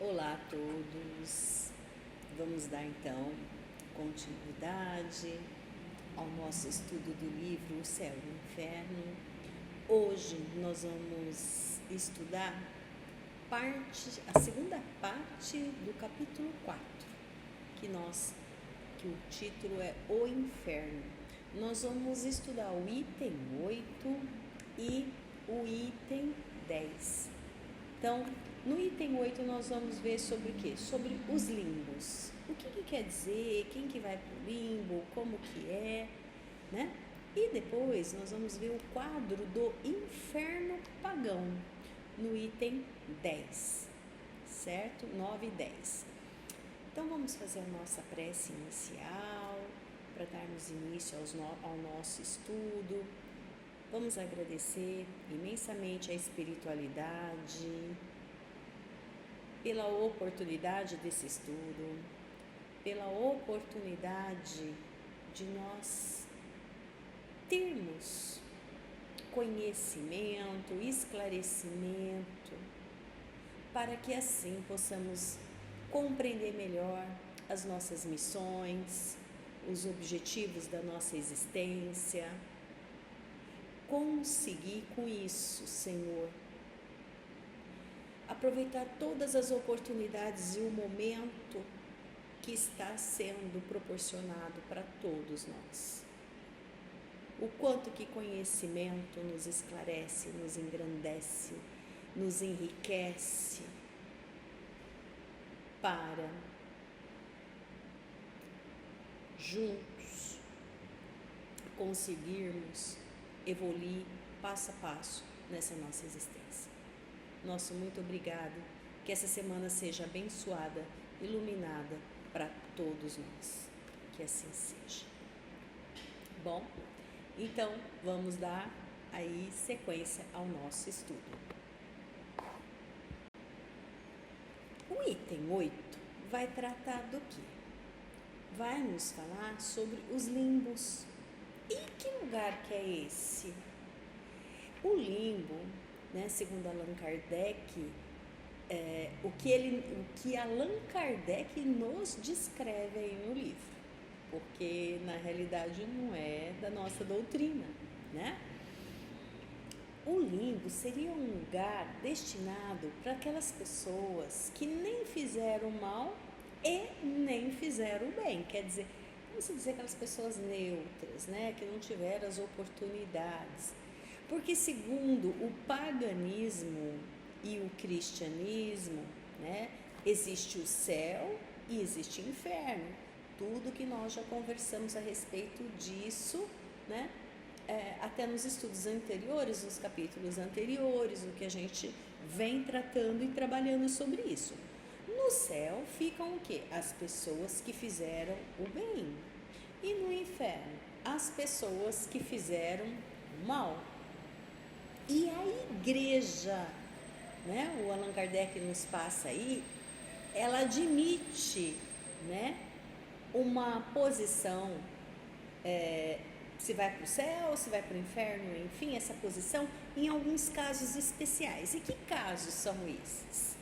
Olá a todos, vamos dar então continuidade ao nosso estudo do livro O Céu e o Inferno. Hoje nós vamos estudar a segunda parte do capítulo 4, que o título é O Inferno. Nós vamos estudar o item 8 e o item 10. Então, no item 8 nós vamos ver sobre o quê? Sobre os limbos. O que quer dizer, quem que vai para o limbo, como que é, né? E depois nós vamos ver o quadro do inferno pagão, no item 10, certo? 9 e 10. Então vamos fazer a nossa prece inicial, para darmos início ao nosso estudo. Vamos agradecer imensamente a espiritualidade pela oportunidade desse estudo, pela oportunidade de nós termos conhecimento, esclarecimento, para que assim possamos compreender melhor as nossas missões, os objetivos da nossa existência. Conseguir com isso, Senhor, aproveitar todas as oportunidades e o momento que está sendo proporcionado para todos nós. O quanto que conhecimento nos esclarece, nos engrandece, nos enriquece para juntos conseguirmos evoluir passo a passo nessa nossa existência. Nosso muito obrigado, que essa semana seja abençoada, iluminada para todos nós, que assim seja. Bom, então vamos dar aí sequência ao nosso estudo. O item 8 vai tratar do quê? Vai nos falar sobre os limbos. E que lugar que é esse? O limbo, né, segundo Allan Kardec, o que Allan Kardec nos descreve aí no livro, porque na realidade não é da nossa doutrina, né? O limbo seria um lugar destinado para aquelas pessoas que nem fizeram mal e nem fizeram bem, quer dizer, vamos dizer aquelas pessoas neutras, né, que não tiveram as oportunidades. Porque segundo o paganismo e o cristianismo, né, existe o céu e existe o inferno. Tudo que nós já conversamos a respeito disso, né, até nos estudos anteriores, nos capítulos anteriores, o que a gente vem tratando e trabalhando sobre isso. No céu ficam o quê? As pessoas que fizeram o bem. E no inferno, as pessoas que fizeram o mal. E a igreja, né, o Allan Kardec nos passa aí, ela admite, né, uma posição, se vai para o céu, se vai para o inferno, enfim, essa posição em alguns casos especiais. E que casos são esses?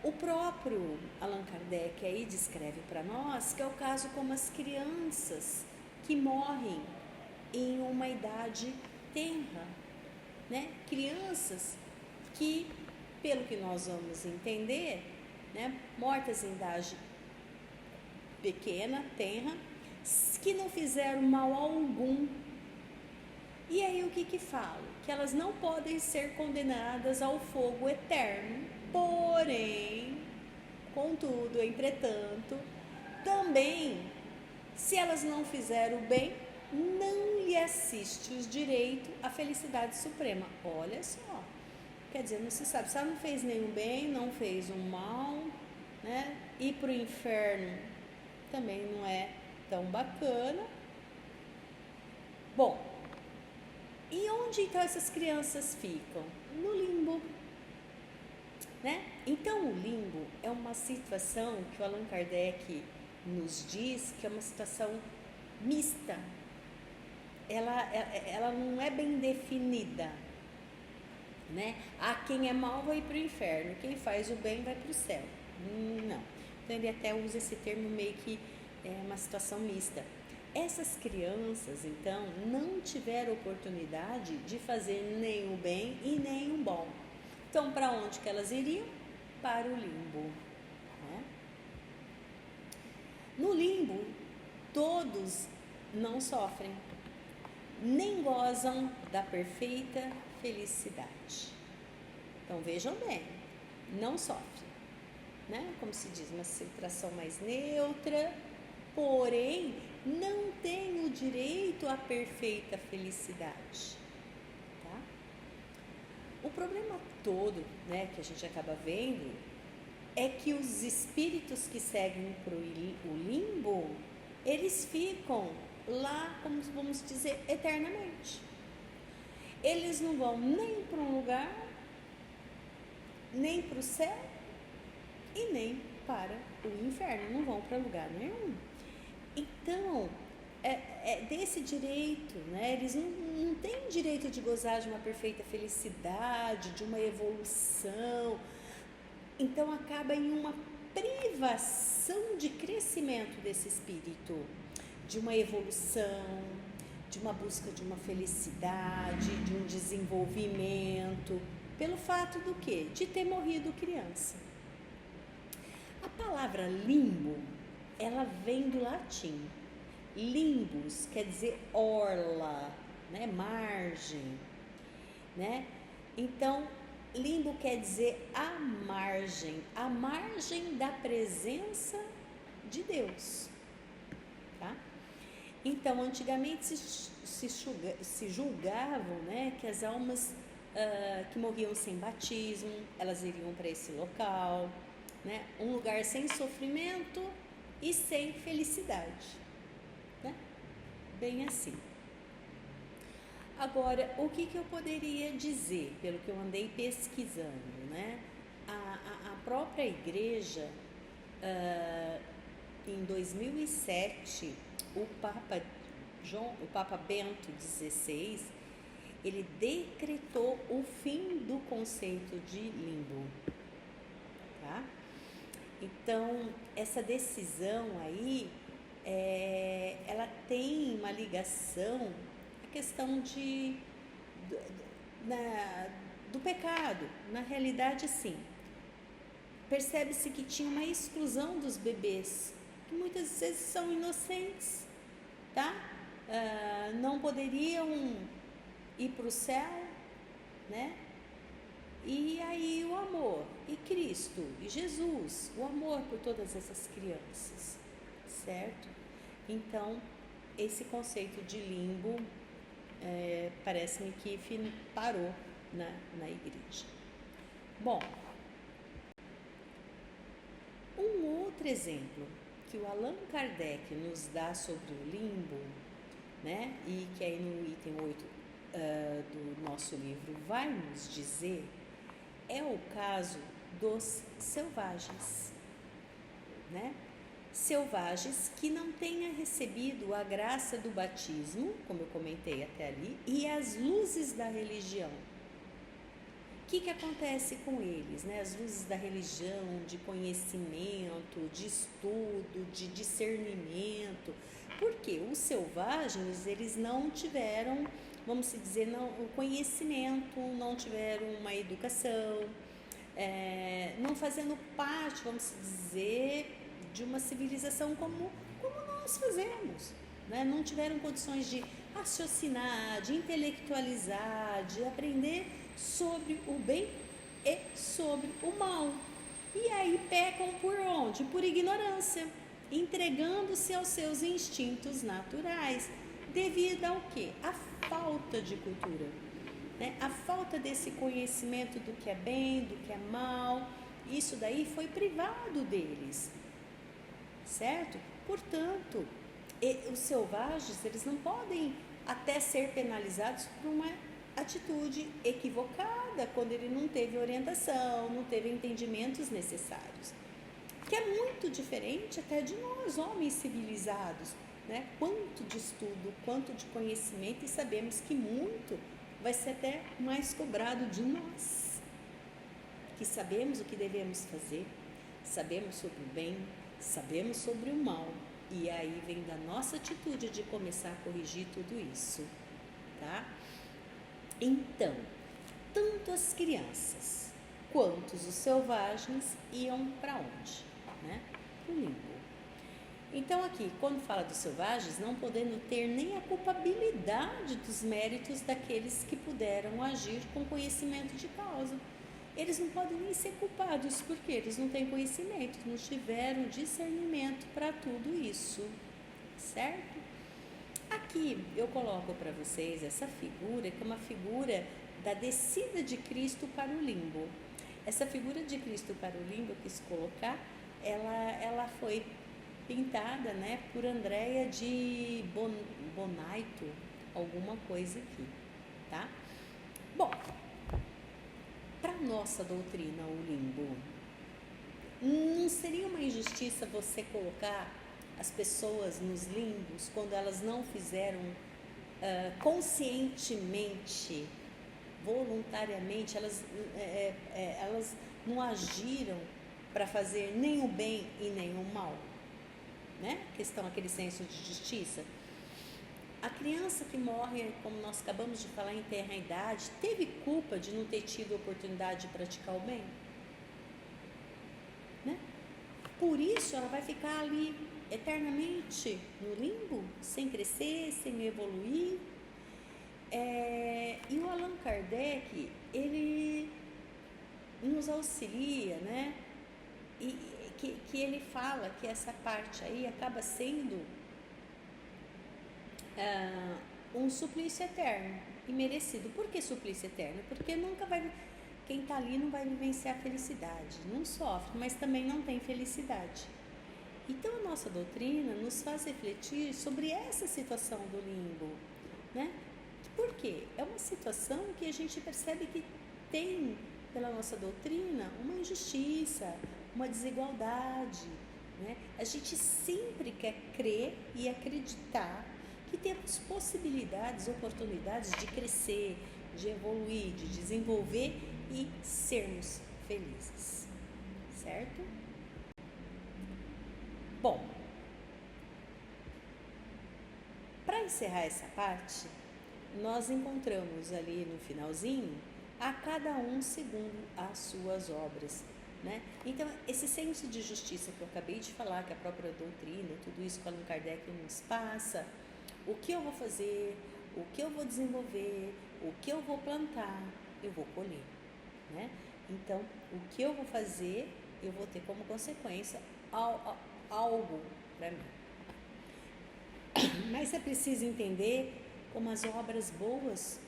O próprio Allan Kardec aí descreve para nós que é o caso como as crianças que morrem em uma idade tenra, né? Crianças que, pelo que nós vamos entender, né, mortas em idade pequena, tenra, que não fizeram mal algum. E aí o que falo? Que elas não podem ser condenadas ao fogo eterno, porém, contudo, entretanto, também, se elas não fizeram o bem, não lhe assiste os direitos à felicidade suprema. Olha só, quer dizer, não se sabe, se ela não fez nenhum bem, não fez um mal, né? Ir para o inferno também não é tão bacana. Bom, e onde então essas crianças ficam? No limbo, né? Então o limbo é uma situação que o Allan Kardec nos diz que é uma situação mista. Ela não é bem definida. né? Quem é mau vai para o inferno, quem faz o bem vai para o céu. Não. Então ele até usa esse termo meio que uma situação mista. Essas crianças, então, não tiveram oportunidade de fazer nem o bem e nem o bom. Então, para onde que elas iriam? Para o limbo. Né? No limbo, todos não sofrem, nem gozam da perfeita felicidade. Então, vejam bem, não sofrem, né? Como se diz, uma situação mais neutra, porém, não tem o direito à perfeita felicidade. Tá? O problema todo, né, que a gente acaba vendo é que os espíritos que seguem para o limbo, eles ficam lá, como vamos dizer, eternamente. Eles não vão nem para um lugar, nem para o céu e nem para o inferno, não vão para lugar nenhum. Então, desse direito, né? Eles não têm direito de gozar de uma perfeita felicidade, de uma evolução. Então, acaba em uma privação de crescimento desse espírito, de uma evolução, de uma busca de uma felicidade, de um desenvolvimento, pelo fato do quê? De ter morrido criança. A palavra limbo, ela vem do latim. Limbus quer dizer orla, né? Margem, né? Então, limbo quer dizer a margem da presença de Deus, tá? Então, antigamente se julgavam, né, que as almas que morriam sem batismo, elas iriam para esse local, né? Um lugar sem sofrimento e sem felicidade, né? Bem assim. Agora, o que eu poderia dizer, pelo que eu andei pesquisando, né? A própria igreja, em 2007, o Papa Bento XVI, ele decretou o fim do conceito de limbo, tá? Então, essa decisão aí, ela tem uma ligação à questão do pecado. Na realidade, sim. Percebe-se que tinha uma exclusão dos bebês, que muitas vezes são inocentes, tá? Não poderiam ir para o céu, né? E aí o amor, e Cristo, e Jesus, o amor por todas essas crianças, certo? Então, esse conceito de limbo parece-me que parou na igreja. Bom, um outro exemplo que o Allan Kardec nos dá sobre o limbo, né? E que aí no item 8 do nosso livro vai nos dizer, é o caso dos selvagens, né? Selvagens que não tenha recebido a graça do batismo, como eu comentei até ali, e as luzes da religião. O que acontece com eles, né? As luzes da religião, de conhecimento, de estudo, de discernimento. Porque os selvagens, eles não tiveram, vamos dizer, o conhecimento, não tiveram uma educação, não fazendo parte, vamos dizer, de uma civilização como nós fazemos, né? Não tiveram condições de raciocinar, de intelectualizar, de aprender sobre o bem e sobre o mal. E aí pecam por onde? Por ignorância, entregando-se aos seus instintos naturais, devido ao quê? A falta de cultura, né? A falta desse conhecimento do que é bem, do que é mal. Isso daí foi privado deles, certo? Portanto, os selvagens, eles não podem até ser penalizados por uma atitude equivocada, quando ele não teve orientação, não teve entendimentos necessários, que é muito diferente até de nós, homens civilizados, né? Quanto de estudo, quanto de conhecimento, e sabemos que muito vai ser até mais cobrado de nós, que sabemos o que devemos fazer, sabemos sobre o bem, sabemos sobre o mal, e aí vem da nossa atitude de começar a corrigir tudo isso, tá? Então, tanto as crianças quanto os selvagens iam para onde? Né? Para o limbo. Então aqui, quando fala dos selvagens, não podendo ter nem a culpabilidade dos méritos daqueles que puderam agir com conhecimento de causa. Eles não podem nem ser culpados, porque eles não têm conhecimento, não tiveram discernimento para tudo isso, certo? Aqui eu coloco para vocês essa figura, que é uma figura da descida de Cristo para o limbo. Essa figura de Cristo para o limbo, eu quis colocar, ela foi pintada, né, por Andréia de Bonaito, alguma coisa aqui, tá? Bom, para nossa doutrina, o limbo, não seria uma injustiça você colocar as pessoas nos limbos quando elas não fizeram conscientemente, voluntariamente, elas não agiram para fazer nem o bem e nem o mal, né? Questão, aquele senso de justiça. A criança que morre, como nós acabamos de falar, em tenra idade, teve culpa de não ter tido a oportunidade de praticar o bem? Né? Por isso ela vai ficar ali eternamente no limbo, sem crescer, sem evoluir. E o Allan Kardec, ele nos auxilia, né? E que ele fala que essa parte aí acaba sendo um suplício eterno e merecido. Por que suplício eterno? Porque quem está ali não vai vivenciar a felicidade, não sofre, mas também não tem felicidade. Então a nossa doutrina nos faz refletir sobre essa situação do limbo, né? Por quê? É uma situação que a gente percebe que tem, pela nossa doutrina, uma injustiça, uma desigualdade, né? A gente sempre quer crer e acreditar que temos possibilidades, oportunidades de crescer, de evoluir, de desenvolver e sermos felizes, certo? Bom, para encerrar essa parte, nós encontramos ali no finalzinho a cada um segundo as suas obras, né? Então, esse senso de justiça que eu acabei de falar, que a própria doutrina, tudo isso que Allan Kardec nos passa, o que eu vou fazer, o que eu vou desenvolver, o que eu vou plantar, eu vou colher, né? Então, o que eu vou fazer, eu vou ter como consequência algo para mim. Mas é preciso entender como as obras boas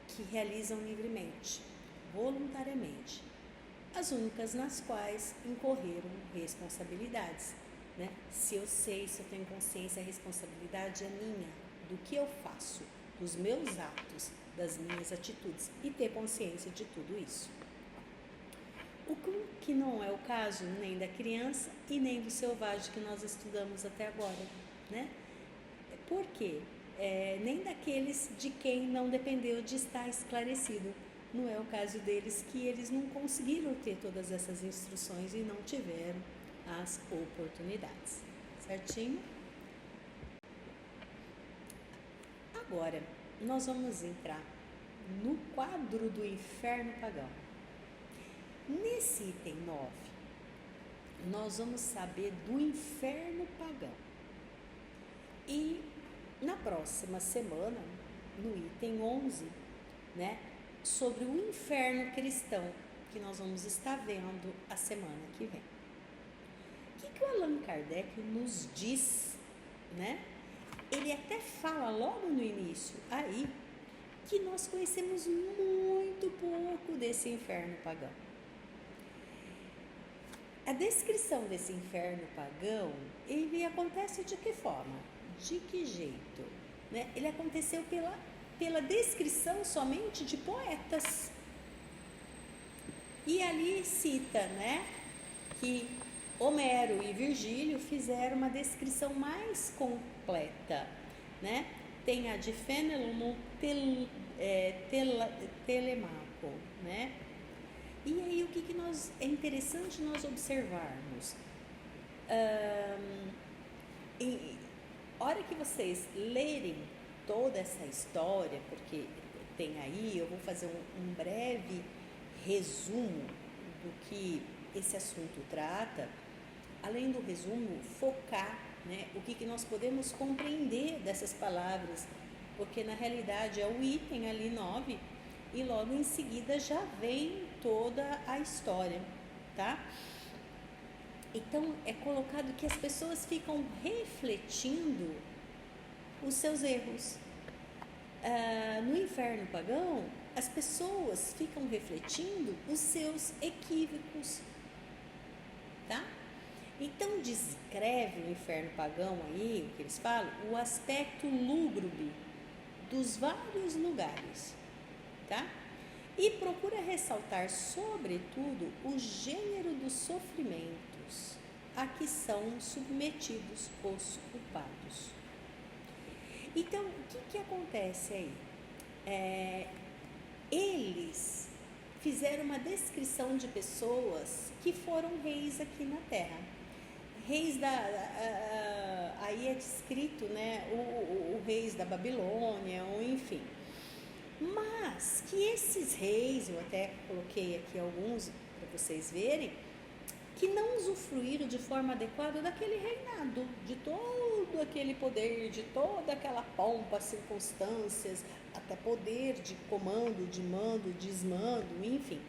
que realizam livremente, voluntariamente, as únicas nas quais incorreram responsabilidades, né? Se eu sei, se eu tenho consciência, a responsabilidade é minha, do que eu faço, dos meus atos, das minhas atitudes, e ter consciência de tudo isso. O que não é o caso nem da criança e nem do selvagem que nós estudamos até agora, né? Por quê? Nem daqueles de quem não dependeu de estar esclarecido. Não é o caso deles, que eles não conseguiram ter todas essas instruções e não tiveram as oportunidades. Certinho? Agora, nós vamos entrar no quadro do inferno pagão. Nesse item 9, nós vamos saber do inferno pagão. E na próxima semana, no item 11, né, sobre o inferno cristão, que nós vamos estar vendo a semana que vem. O que o Allan Kardec nos diz, né? Ele até fala logo no início aí que nós conhecemos muito pouco desse inferno pagão. A descrição desse inferno pagão, ele acontece de que forma? De que jeito? Né? Ele aconteceu pela descrição somente de poetas. E ali cita, né, que Homero e Virgílio fizeram uma descrição mais completa, né? Tem a de Fénelon Telemaco, né? E aí o que é interessante nós observarmos? Hora que vocês lerem toda essa história, porque tem aí, eu vou fazer um breve resumo do que esse assunto trata, além do resumo, focar, né, o que nós podemos compreender dessas palavras, porque na realidade é o item ali 9 e logo em seguida já vem toda a história, tá? Então é colocado que as pessoas ficam refletindo os seus erros. No inferno pagão, as pessoas ficam refletindo os seus equívocos, tá? Então descreve o inferno pagão aí, o que eles falam, o aspecto lúgubre dos vários lugares, tá? E procura ressaltar, sobretudo, o gênero dos sofrimentos a que são submetidos os culpados. Então, o que acontece aí? Eles fizeram uma descrição de pessoas que foram reis aqui na Terra. Reis aí é descrito, né, o reis da Babilônia, ou enfim. Mas que esses reis, eu até coloquei aqui alguns para vocês verem, que não usufruíram de forma adequada daquele reinado, de todo aquele poder, de toda aquela pompa, circunstâncias, até poder de comando, de mando, desmando, enfim.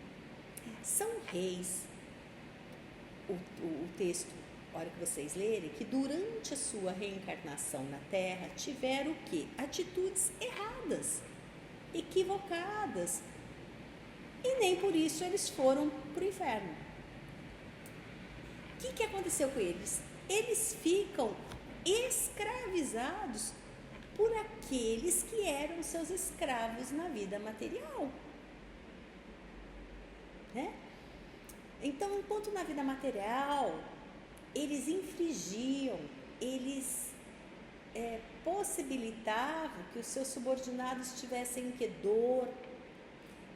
São reis, o texto, a hora que vocês lerem, que durante a sua reencarnação na Terra tiveram o quê? Atitudes erradas, equivocadas, e nem por isso eles foram para o inferno. O que aconteceu com eles? Eles ficam escravizados por aqueles que eram seus escravos na vida material, né? Então, enquanto na vida material eles infringiam, eles possibilitavam que os seus subordinados tivessem dor,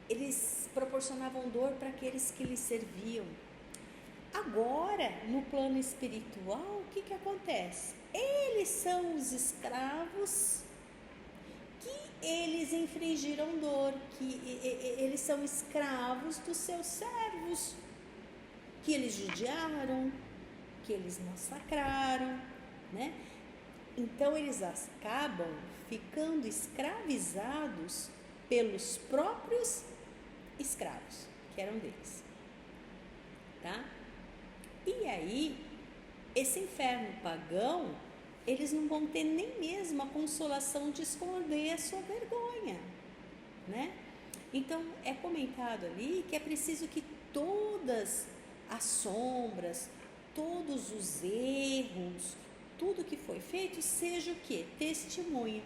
eles proporcionavam dor para aqueles que lhes serviam. Agora, no plano espiritual, o que acontece? Eles são os escravos que eles infringiram dor, que eles são escravos dos seus servos, que eles judiaram, que eles massacraram, né? Então, eles acabam ficando escravizados pelos próprios escravos, que eram deles, tá? E aí, esse inferno pagão, eles não vão ter nem mesmo a consolação de esconder a sua vergonha, né? Então, é comentado ali que é preciso que todas as sombras, todos os erros, tudo que foi feito, seja o quê? Testemunho.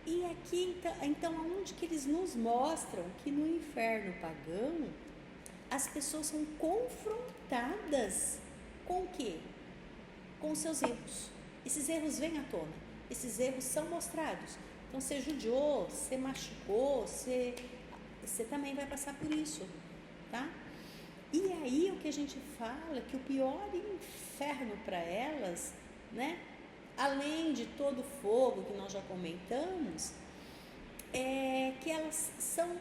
E aqui, então, aonde que eles nos mostram que no inferno pagão, as pessoas são confrontadas com o quê? Com seus erros. Esses erros vêm à tona, esses erros são mostrados. Então, você judiou, você machucou, você também vai passar por isso, tá? E aí, o que a gente fala, que o pior inferno para elas, né? Além de todo o fogo que nós já comentamos, é que elas são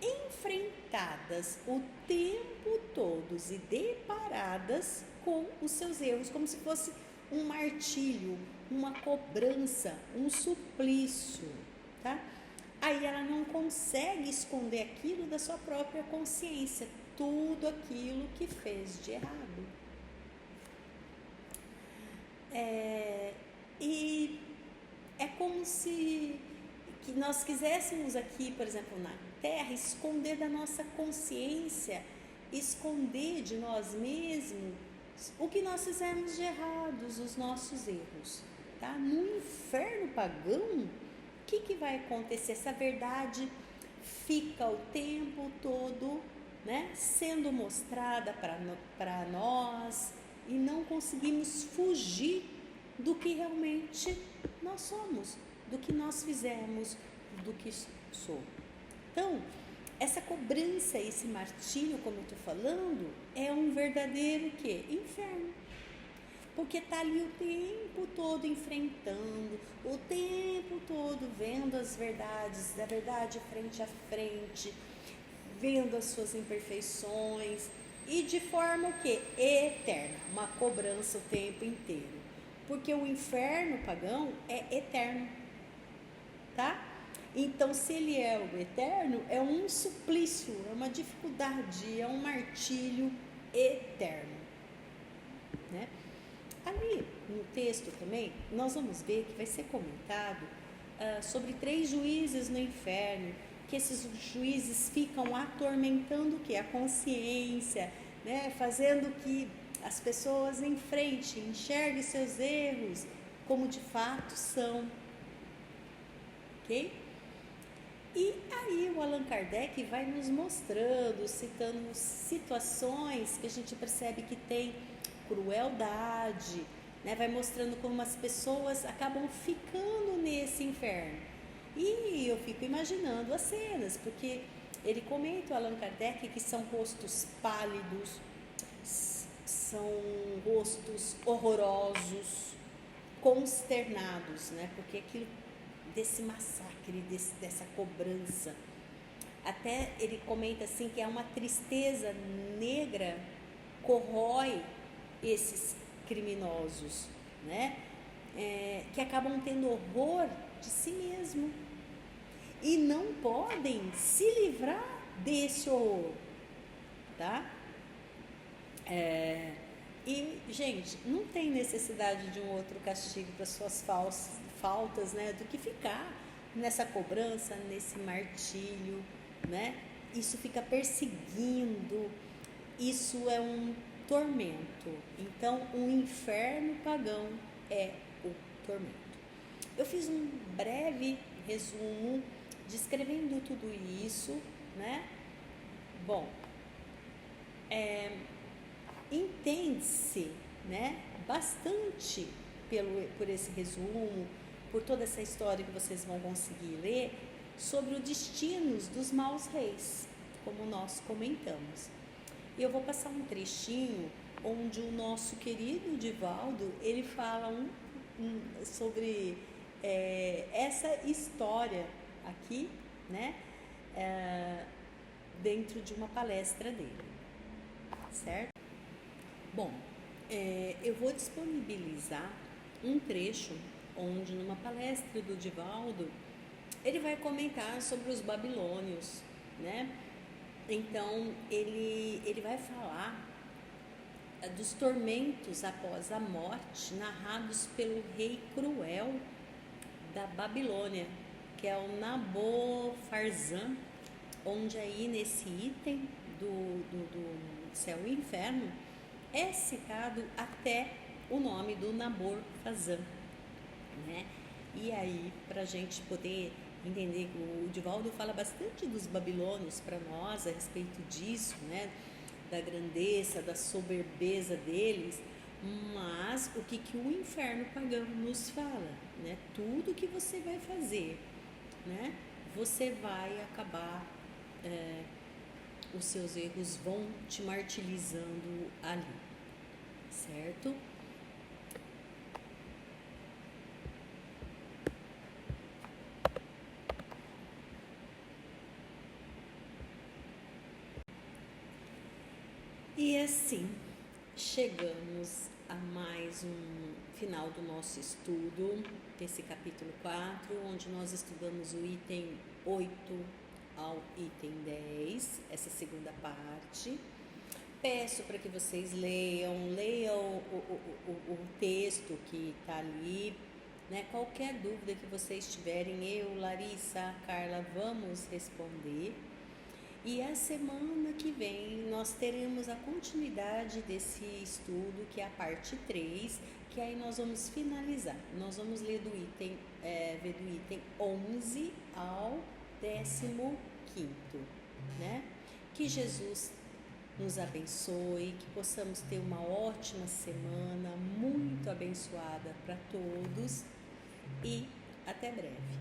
enfrentadas o tempo todo e deparadas com os seus erros, como se fosse um martírio, uma cobrança, um suplício, tá? Aí ela não consegue esconder aquilo da sua própria consciência, tudo aquilo que fez de errado. E é como se que nós quiséssemos aqui, por exemplo, na Terra, esconder da nossa consciência, esconder de nós mesmos o que nós fizemos de errados, os nossos erros, tá? No inferno pagão, o que vai acontecer? Essa verdade fica o tempo todo, né, sendo mostrada para nós, e não conseguimos fugir do que realmente nós somos, do que nós fizemos, do que sou. Então, essa cobrança, esse martírio, como eu estou falando, é um verdadeiro quê? Inferno. Porque está ali o tempo todo enfrentando, o tempo todo vendo as verdades, a verdade frente a frente, vendo as suas imperfeições e de forma o quê? Eterna, uma cobrança o tempo inteiro. Porque o inferno pagão é eterno, tá? Então, se ele é o eterno, é um suplício, é uma dificuldade, é um martírio eterno, né? Ali no texto também, nós vamos ver que vai ser comentado sobre 3 juízes no inferno, que esses juízes ficam atormentando o quê? A consciência, né? Fazendo que as pessoas enfrentem, enxerguem seus erros como de fato são, ok? E aí o Allan Kardec vai nos mostrando, citando situações que a gente percebe que tem crueldade, né? Vai mostrando como as pessoas acabam ficando nesse inferno. E eu fico imaginando as cenas, porque ele comenta, o Allan Kardec, que são rostos pálidos, são rostos horrorosos, consternados, né? Porque aquilo desse massacre, dessa cobrança. Até ele comenta assim que é uma tristeza negra corrói esses criminosos, né? Que acabam tendo horror de si mesmo e não podem se livrar desse horror, tá? E, gente, não tem necessidade de um outro castigo para suas faltas, né? Do que ficar nessa cobrança, nesse martírio, né? Isso fica perseguindo, isso é um tormento. Então, um inferno pagão é o tormento. Eu fiz um breve resumo descrevendo tudo isso, né? Bom, entende-se, né, bastante por esse resumo, por toda essa história que vocês vão conseguir ler, sobre os destinos dos maus reis, como nós comentamos. E eu vou passar um trechinho onde o nosso querido Divaldo, ele fala sobre essa história aqui, né, dentro de uma palestra dele, certo? Bom, eu vou disponibilizar um trecho onde numa palestra do Divaldo ele vai comentar sobre os babilônios, né? Então ele vai falar dos tormentos após a morte narrados pelo rei cruel da Babilônia, que é o Nabofarzan, onde aí nesse item do céu e inferno é citado até o nome do Nabofarzan, né? E aí, para a gente poder entender, o Divaldo fala bastante dos babilônios para nós a respeito disso, né? Da grandeza, da soberbeza deles, mas o que o inferno pagão nos fala, né? Tudo que você vai fazer, né? Você vai acabar, os seus erros vão te martirizando ali, certo? E assim, chegamos a mais um final do nosso estudo, desse capítulo 4, onde nós estudamos o item 8 ao item 10, essa segunda parte. Peço para que vocês leiam o texto que está ali, né? Qualquer dúvida que vocês tiverem, eu, Larissa, a Carla, vamos responder. E a semana que vem nós teremos a continuidade desse estudo, que é a parte 3, que aí nós vamos finalizar. Nós vamos ler do item, ver do item 11 ao 15º, né? Que Jesus nos abençoe, que possamos ter uma ótima semana, muito abençoada para todos e até breve.